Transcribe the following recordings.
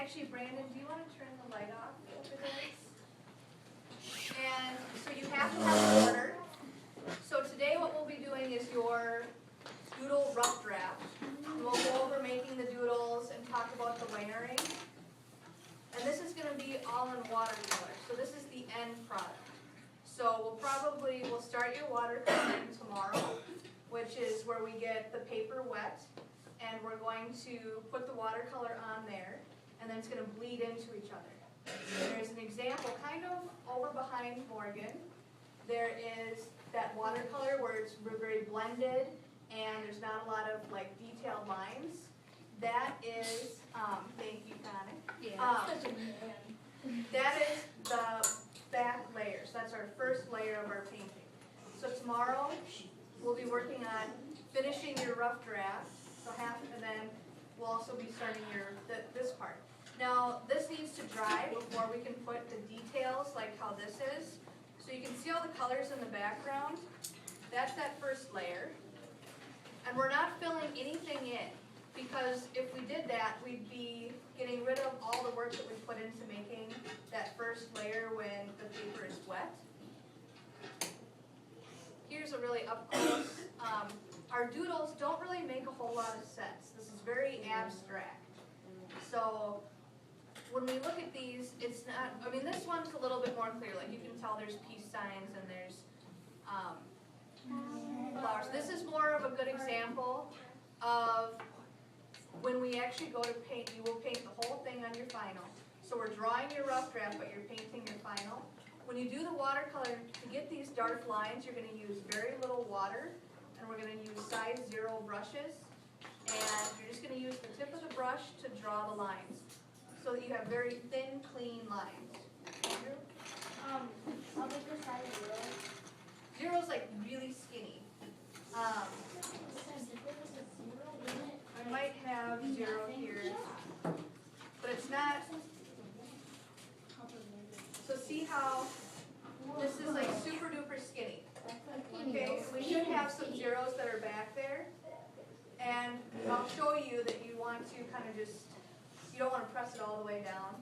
actually, Brandon, do you want to turn the light off over there? And so you have to have an order. So today what we'll be doing is your doodle rough draft. And we'll go over making the doodles and talk about the layering. And this is going to be all in watercolor. So this is the end product. So we'll start your watercoloring tomorrow, which is where we get the paper wet. And we're going to put the watercolor on there. And then it's going to bleed into each other. There's an example kind of over behind Morgan. There is that watercolor where it's very blended and there's not a lot of like detailed lines. That is, thank you, Connie. Yeah, that is the back layer. So that's our first layer of our painting. So tomorrow we'll be working on finishing your rough draft. So and then we'll also be starting this part. Now this needs to dry before we can put the details like how this is. So you can see all the colors in the background. That's that first layer. And we're not filling anything in because if we did that, we'd be getting rid of all the work that we put into making that first layer when the paper is wet. Here's a really up close. Our doodles don't really make a whole lot of sense. This is very abstract. So when we look at these, it's not, I mean this one's a little bit more clear. Like you can tell there's peace signs and there's flowers. This is more of a good example of when we actually go to paint, you will paint the whole thing on your final. So we're drawing your rough draft, but you're painting your final. When you do the watercolor, to get these dark lines, you're going to use very little water, and we're going to use size 0 brushes, and you're just going to use the tip of the brush to draw the lines, so that you have very thin, clean lines. Andrew? I'll make the size 0. 0's like really skinny. I might have 0 here, but it's not. So see how this is like super duper skinny. Okay, we should have some zeros that are back there. And I'll show you that you want to kind of just, you don't want to press it all the way down.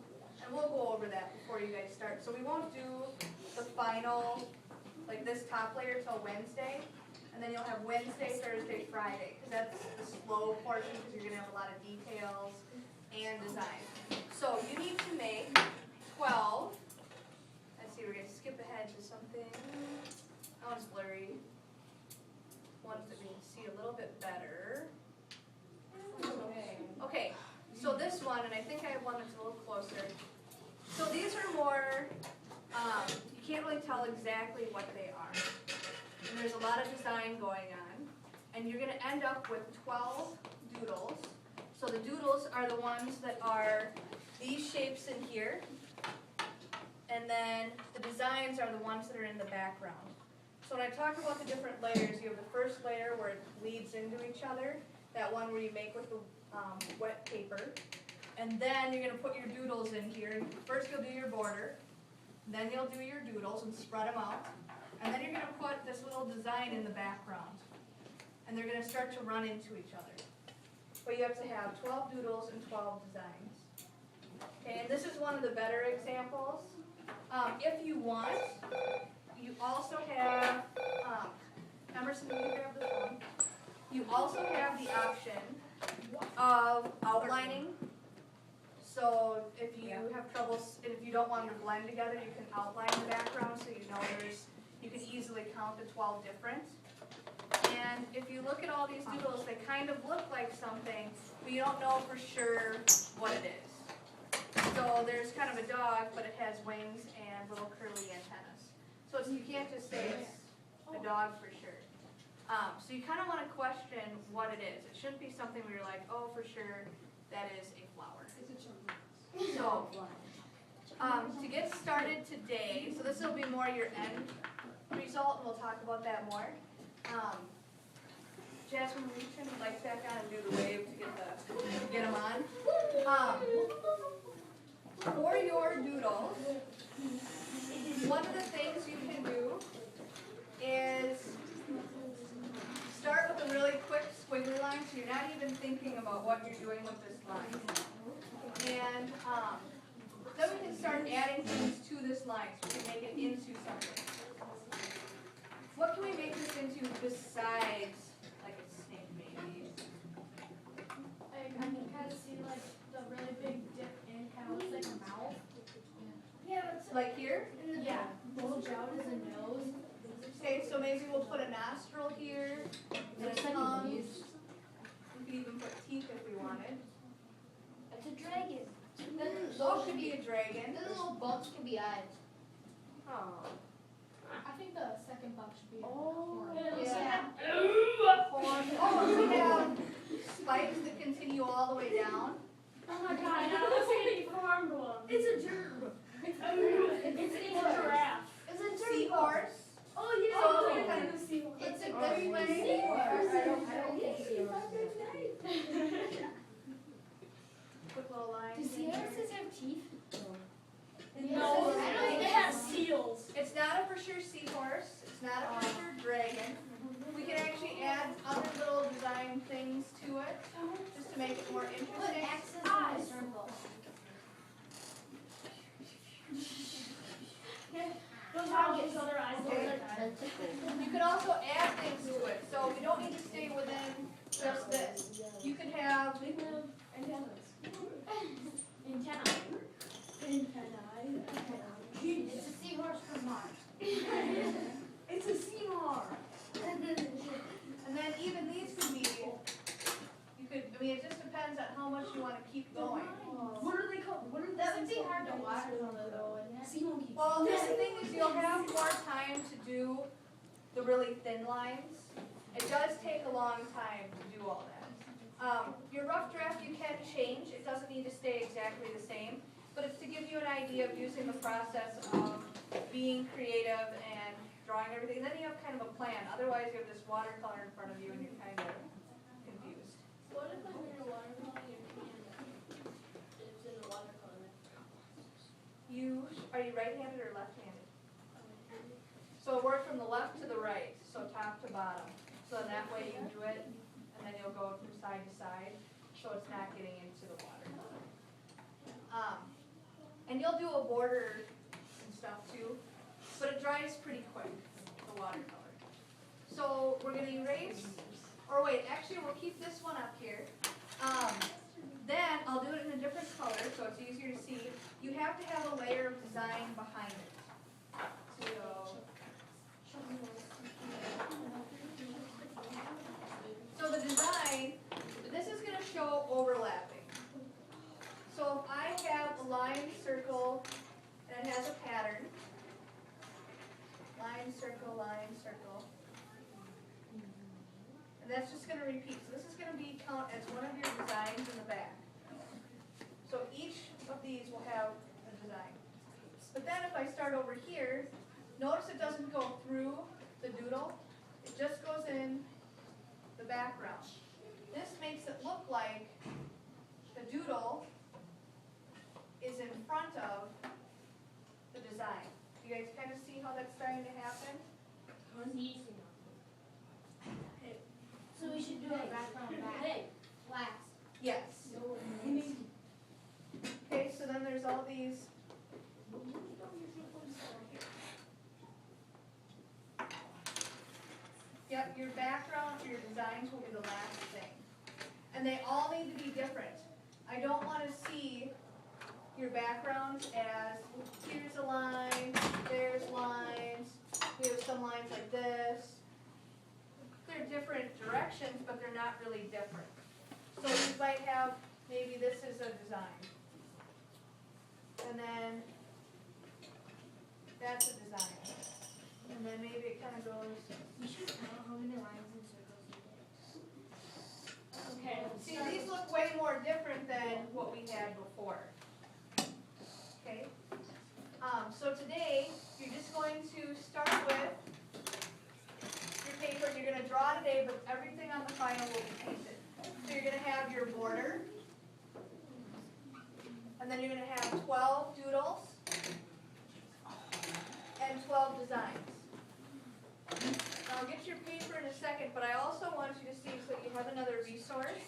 And we'll go over that before you guys start. So we won't do the final, like this top layer till Wednesday. And then you'll have Wednesday, Thursday, Friday. Because that's the slow portion because you're going to have a lot of details and design. So you need to make 12. Let's see, we're going to skip ahead to something. That one's blurry. Ones that we can see a little bit better. Okay, so this one, and I think I have one that's a little closer. So these are more, you can't really tell exactly what they are. And there's a lot of design going on. And you're going to end up with 12 doodles. So the doodles are the ones that are these shapes in here. And then the designs are the ones that are in the background. So when I talk about the different layers, you have the first layer where it bleeds into each other. That one where you make with the wet paper. And then you're going to put your doodles in here. First you'll do your border. Then you'll do your doodles and spread them out. And then you're going to put this little design in the background. And they're going to start to run into each other. But you have to have 12 doodles and 12 designs. Okay, and this is one of the better examples. If you want, you also have, Emerson, will you grab this one? You also have the option of outlining. So if you have troubles, if you don't want them to blend together, you can outline the background so you know you can easily count the 12 different. And if you look at all these doodles, they kind of look like something, but you don't know for sure what it is. So there's kind of a dog, but it has wings and little curly antennas. So you can't just say it's a dog for sure. So you kind of want to question what it is. It shouldn't be something where you're like, oh, for sure, that is a flower. So, to get started today, so this will be more your end result, and we'll talk about that more. Jasmine, will you turn the lights back on and do the wave to get them on? For your doodles, one of the things you can do is start with a really quick squiggly line, so you're not even thinking thinking about what you're doing with this line. And then we can start adding things to this line, so we can make it into something. What can we make this into besides like a snake maybe? I can kind of see like the really big dip in how it's like a mouth. Yeah, but Like here? yeah, bulge out as a nose. Okay, so maybe we'll put a nostril here, and a tongue. We could even put teeth if we wanted. It's a dragon. Those could be a dragon. Then the little bumps can be eyes. Oh. I think the second bump should be. Oh, yeah. Horn. Oh, we have spikes that continue all the way down. Oh my god, I was getting formed one. It's a germ. It's a giraffe. It's a Seahorse. Oh yeah. So, it's kind a seahorse. It's a good way. I don't think Quick little line. Do seahorses have teeth? No, I don't think they have seals. It's not a for sure seahorse. It's not a for sure dragon. We can actually add other little design things to it, just to make it more interesting. Eyes. Those other eyes. Okay. You can also add things to it, so we don't need to stay within just this. You could have Antennae. It's a seahorse from Mars. it's a seahorse. And then even these could be, you could, I mean, it just depends on how much you want to keep going. What are they called? What are that would be hard to watch though, wouldn't it? Sea monkeys. Well, the thing is, you'll have more time to do the really thin lines. It does take a long time to do all that. Your rough draft you can change. It doesn't need to stay exactly the same, but it's to give you an idea of using the process of being creative and drawing everything. And then you have kind of a plan. Otherwise, you have this watercolor in front of you and you're kind of confused. What if I made a watercolor and it's in a watercolor? Are you right-handed or left-handed? So work from the left to the right, so top to bottom. So then that way you do it, and then you'll go from side to side, so it's not getting into the water. And you'll do a border and stuff too, but it dries pretty quick, the watercolor. So we're gonna erase, or wait, actually we'll keep this one up here. Then I'll do it in a different color, so it's easier to see. You have to have a layer of design behind it. So the design, this is going to show overlapping. So if I have a line, circle, and it has a pattern, line, circle, and that's just going to repeat. So this is going to be count as one of your designs in the back. So each of these will have a design. But then if I start over here, notice it doesn't go through the doodle. It just goes in the background. This makes it look like the doodle is in front of the design. Do you guys kind of see how that's starting to happen? So we should do a background back. Last. Yes. Okay, so then there's all these. Yep, your background, your designs will be the last thing. And they all need to be different. I don't want to see your backgrounds as, here's a line, there's lines, we have some lines like this. They're different directions, but they're not really different. So you might have, maybe this is a design. And then that's a design. And then maybe it kind of goes. You should count how many lines and circles you did. Okay. See, these look way more different than what we had before. Okay? So today, you're just going to start with your paper. You're going to draw today, but everything on the final will be painted. So you're going to have your border. And then you're going to have 12 doodles and 12 designs. I'll get your paper in a second, but I also want you to see, so you have another resource,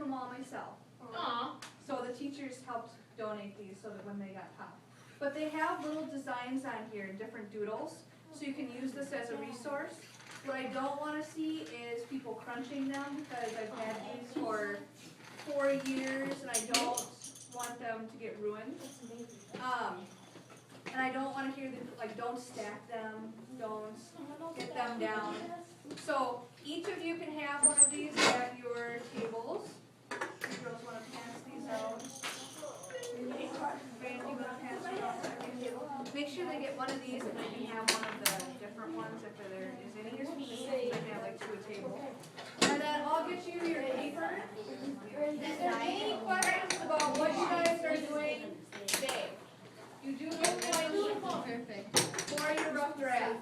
them all myself. Aw. So the teachers helped donate these so that when they got taught. But they have little designs on here, different doodles, so you can use this as a resource. What I don't want to see is people crunching them because I've had these for 4 years and I don't want them to get ruined. And I don't want to hear them, like, don't stack them, don't get them down. So each of you can have one of these at your tables. You girls want to pass these out? Randy, you want to pass these out at your table? Make sure they get one of these and they can have one of the different ones if there is any. I can have like 2 a table. And then I'll get you your paper. Is there any questions about what you guys are doing today? You do get points for your rough draft.